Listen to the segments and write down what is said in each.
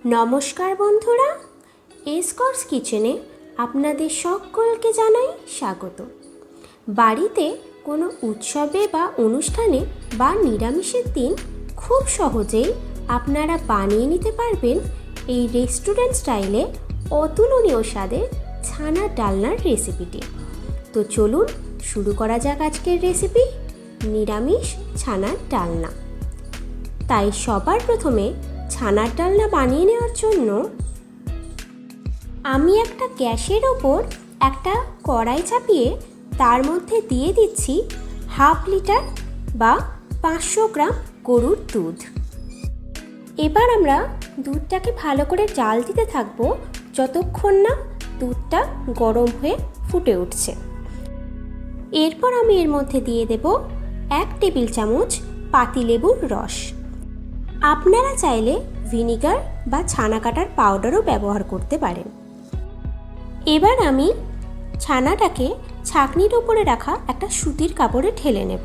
নমস্কার বন্ধুরা, এসকর্স কিচেনে আপনাদের সকলকে জানাই স্বাগত। বাড়িতে কোনো উৎসবে বা অনুষ্ঠানে বা নিরামিষের দিন খুব সহজেই আপনারা বানিয়ে নিতে পারবেন এই রেস্টুরেন্ট স্টাইলে অতুলনীয় স্বাদের ছানার ডালনার রেসিপিটি। তো চলুন শুরু করা যাক আজকের রেসিপি, নিরামিষ ছানার ডালনা। তাই সবার প্রথমে ছানার ডালনা বানিয়ে নেওয়ার জন্য আমি একটা গ্যাসের ওপর একটা কড়াই চাপিয়ে তার মধ্যে দিয়ে দিচ্ছি 1/2 লিটার বা 500 গ্রাম গরুর দুধ। এবার আমরা দুধটাকে ভালো করে জাল দিতে থাকবো যতক্ষণ না দুধটা গরম হয়ে ফুটে উঠছে। এরপর আমি এর মধ্যে দিয়ে দেব 1 টেবিল চামচ পাতিলেবুর রস। আপনারা চাইলে ভিনিগার বা ছানা কাটার পাউডারও ব্যবহার করতে পারেন। এবার আমি ছানাটাকে ছাঁকনির উপরে রাখা একটা সুতির কাপড়ে ঢেলে নেব।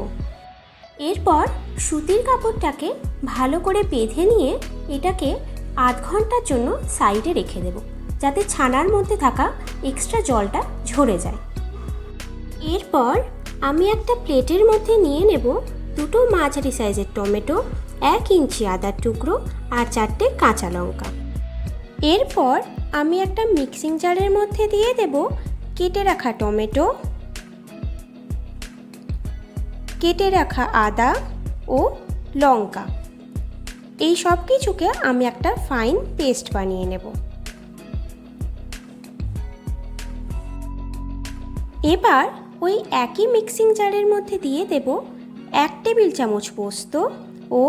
এরপর সুতির কাপড়টাকে ভালো করে বেঁধে নিয়ে এটাকে আধ ঘন্টার জন্য সাইডে রেখে দেব, যাতে ছানার মধ্যে থাকা এক্সট্রা জলটা ঝরে যায়। এরপর আমি একটা প্লেটের মধ্যে নিয়ে নেব 2টো মাঝারি সাইজের টমেটো, 1 ইঞ্চি আদার টুকরো আর 4টে কাঁচা লঙ্কা। এরপর আমি একটা মিক্সিং জারের মধ্যে দিয়ে দেব কেটে রাখা টমেটো, কেটে রাখা আদা ও লঙ্কা। এই সব কিছুকে আমি একটা ফাইন পেস্ট বানিয়ে নেব। এবার ওই একই মিক্সিং জারের মধ্যে দিয়ে দেব 1 টেবিল চামচ পোস্ত ও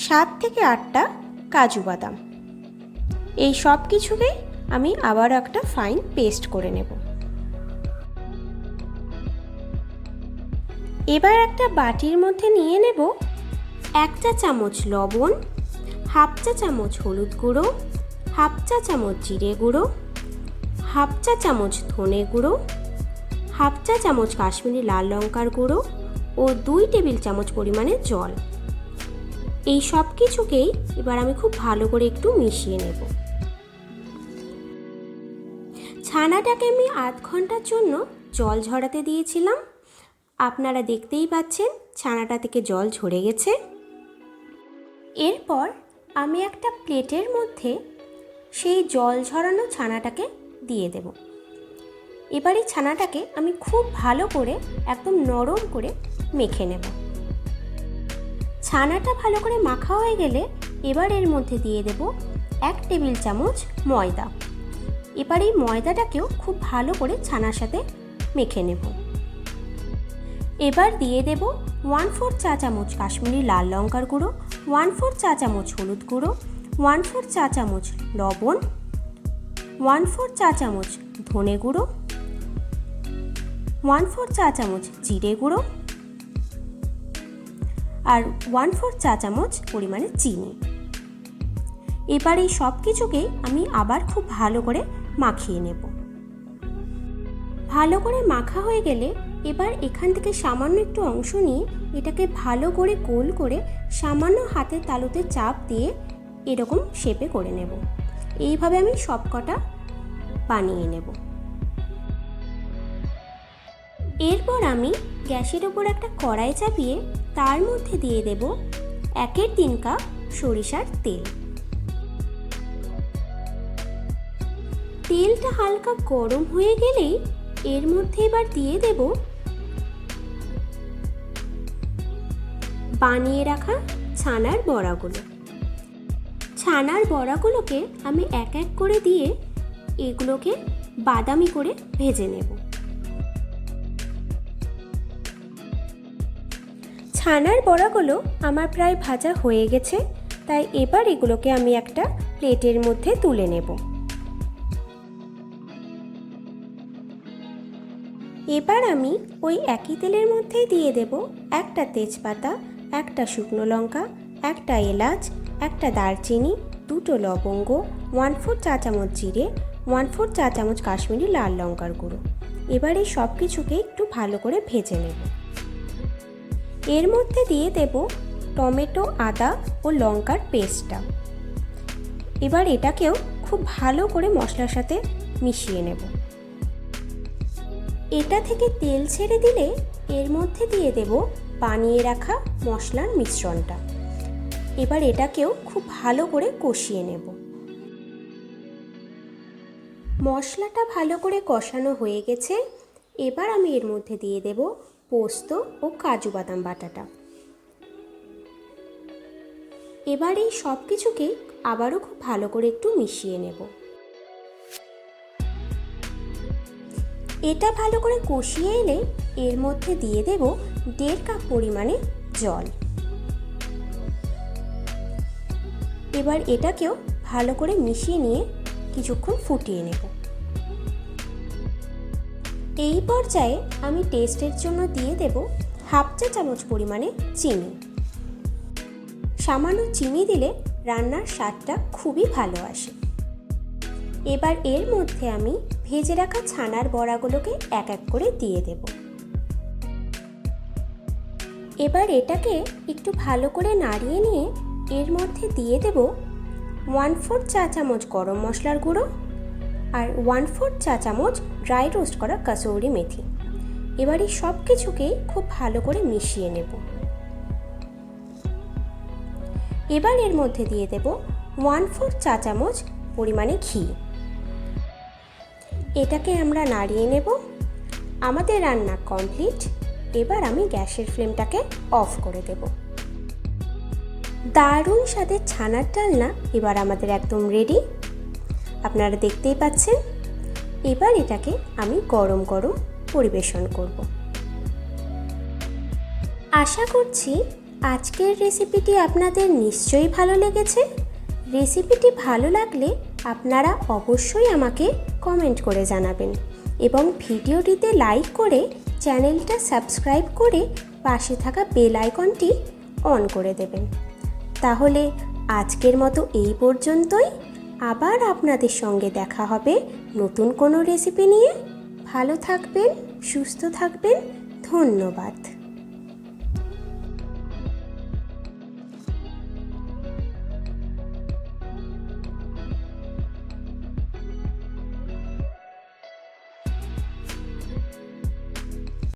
7 থেকে 8টা কাজু বাদাম। এই সব কিছুকে আমি আবার একটা ফাইন পেস্ট করে নেব। এবার একটা বাটির মধ্যে নিয়ে নেব 1 চা চামচ লবণ, 1/2 চা চামচ হলুদ গুঁড়ো, 1/2 চা চামচ জিরে গুঁড়ো, 1/2 চা চামচ ধনে গুঁড়ো, 1/2 চা চামচ কাশ্মীরি লাল লঙ্কার গুঁড়ো ও 2 টেবিল চামচ পরিমাণে জল। এই সব কিছুকেই এবার আমি খুব ভালো করে একটু মিশিয়ে নেব। ছানাটাকে আমি আধ ঘন্টার জন্য জল ঝরাতে দিয়েছিলাম। আপনারা দেখতেই পাচ্ছেন ছানাটা থেকে জল ঝরে গেছে। এরপর আমি একটা প্লেটের মধ্যে সেই জল ঝরানো ছানাটাকে দিয়ে দেব। এবার এই ছানাটাকে আমি খুব ভালো করে একদম নরম করে মেখে নেব। ছানাটা ভালো করে মাখা হয়ে গেলে এবার এর মধ্যে দিয়ে দেব 1 টেবিল চামচ ময়দা। এবার এই ময়দাটাকেও খুব ভালো করে ছানার সাথে মেখে নেব। এবার দিয়ে দেব 1/4 চা চামচ কাশ্মীরি লাল লঙ্কার গুঁড়ো, 1/4 চা চামচ হলুদ গুঁড়ো, 1/4 চা চামচ লবণ, 1/4 চা চামচ ধনে গুঁড়ো, 1/4 চা চামচ জিরে গুঁড়ো আর 1/4 চা চামচ পরিমাণে চিনি। এবার এই সব কিছুকেই আমি আবার খুব ভালো করে মাখিয়ে নেব। ভালো করে মাখা হয়ে গেলে এবার এখান থেকে সামান্য একটু অংশ নিয়ে এটাকে ভালো করে গোল করে সামান্য হাতের তালুতে চাপ দিয়ে এরকম শেপে করে নেব। এইভাবে আমি সব কটা বানিয়ে নেব। এরপর আমি গ্যাসের ওপর একটা কড়াই চাপিয়ে তার মধ্যে দিয়ে দেব 1/3 কাপ সরিষার তেল। তেলটা হালকা গরম হয়ে গেলেই এর মধ্যে এবার দিয়ে দেব বানিয়ে রাখা ছানার বড়াগুলো। ছানার বড়াগুলোকে আমি এক এক করে দিয়ে এগুলোকে বাদামি করে ভেজে নেব। ছানার বড়াগুলো আমার প্রায় ভাজা হয়ে গেছে, তাই এবার এগুলোকে আমি একটা প্লেটের মধ্যে তুলে নেব। এবার আমি ওই একই তেলের মধ্যেই দিয়ে দেব একটা তেজপাতা, একটা শুকনো লঙ্কা, একটা এলাচ, একটা দারচিনি, 2টো লবঙ্গ, 1/4 চা চামচ জিরে, 1/4 চা চামচ কাশ্মীরি লাল লঙ্কার গুঁড়ো। এবার এই সব কিছুকে একটু ভালো করে ভেজে নেব। এর মধ্যে দিয়ে দেব টমেটো, আদা ও লঙ্কার পেস্টটা। এবার এটাকেও খুব ভালো করে মশলার সাথে মিশিয়ে নেব। এটা থেকে তেল ছেড়ে দিলে এর মধ্যে দিয়ে দেব বানিয়ে রাখা মশলার মিশ্রণটা। এবার এটাকেও খুব ভালো করে কষিয়ে নেব। মশলাটা ভালো করে কষানো হয়ে গেছে। এবার আমি এর মধ্যে দিয়ে দেব পোস্ত ও কাজু বাদাম বাটাটা। এবার এই সব কিছুকে আবারও খুব ভালো করে একটু মিশিয়ে নেব। এটা ভালো করে কষিয়ে এলে এর মধ্যে দিয়ে দেব 1.5 কাপ পরিমাণে জল। এবার এটাকেও ভালো করে মিশিয়ে নিয়ে কিছুক্ষণ ফুটিয়ে নেব। এই পর্যায়ে আমি টেস্টের জন্য দিয়ে দেব 1/2 চা চামচ পরিমাণে চিনি। সামান্য চিনি দিলে রান্নার স্বাদটা খুবই ভালো আসে। এবার এর মধ্যে আমি ভেজে রাখা ছানার বড়াগুলোকে এক এক করে দিয়ে দেব। এবার এটাকে একটু ভালো করে নাড়িয়ে নিয়ে এর মধ্যে দিয়ে দেব 1/4 চা চামচ গরম মশলার গুঁড়ো আর 1/4 চা চামচ ড্রাই রোস্ট করা কাসুরি মেথি। এবার এই সব কিছুকেই খুব ভালো করে মিশিয়ে নেব। এবার এর মধ্যে দিয়ে দেব 1/4 চা চামচ পরিমাণে ঘি। এটাকে আমরা নাড়িয়ে নেব। আমাদের রান্না কমপ্লিট। এবার আমি গ্যাসের ফ্লেমটাকে অফ করে দেব। দারুণ স্বাদের ছানার ডালনা এবার আমাদের একদম রেডি। আপনারা দেখতেই পাচ্ছেন। এবার এটাকে আমি গরম গরম পরিবেশন করব। আশা করছি আজকের রেসিপিটি আপনাদের নিশ্চয়ই ভালো লেগেছে। রেসিপিটি ভালো লাগলে আপনারা অবশ্যই আমাকে কমেন্ট করে জানাবেন এবং ভিডিওটিতে লাইক করে চ্যানেলটা সাবস্ক্রাইব করে পাশে থাকা বেল আইকনটি অন করে দেবেন। তাহলে আজকের মতো এই পর্যন্তই। আবার আপনাদের সঙ্গে দেখা হবে নতুন কোনো রেসিপি নিয়ে। ভালো থাকবেন, সুস্থ থাকবেন। ধন্যবাদ।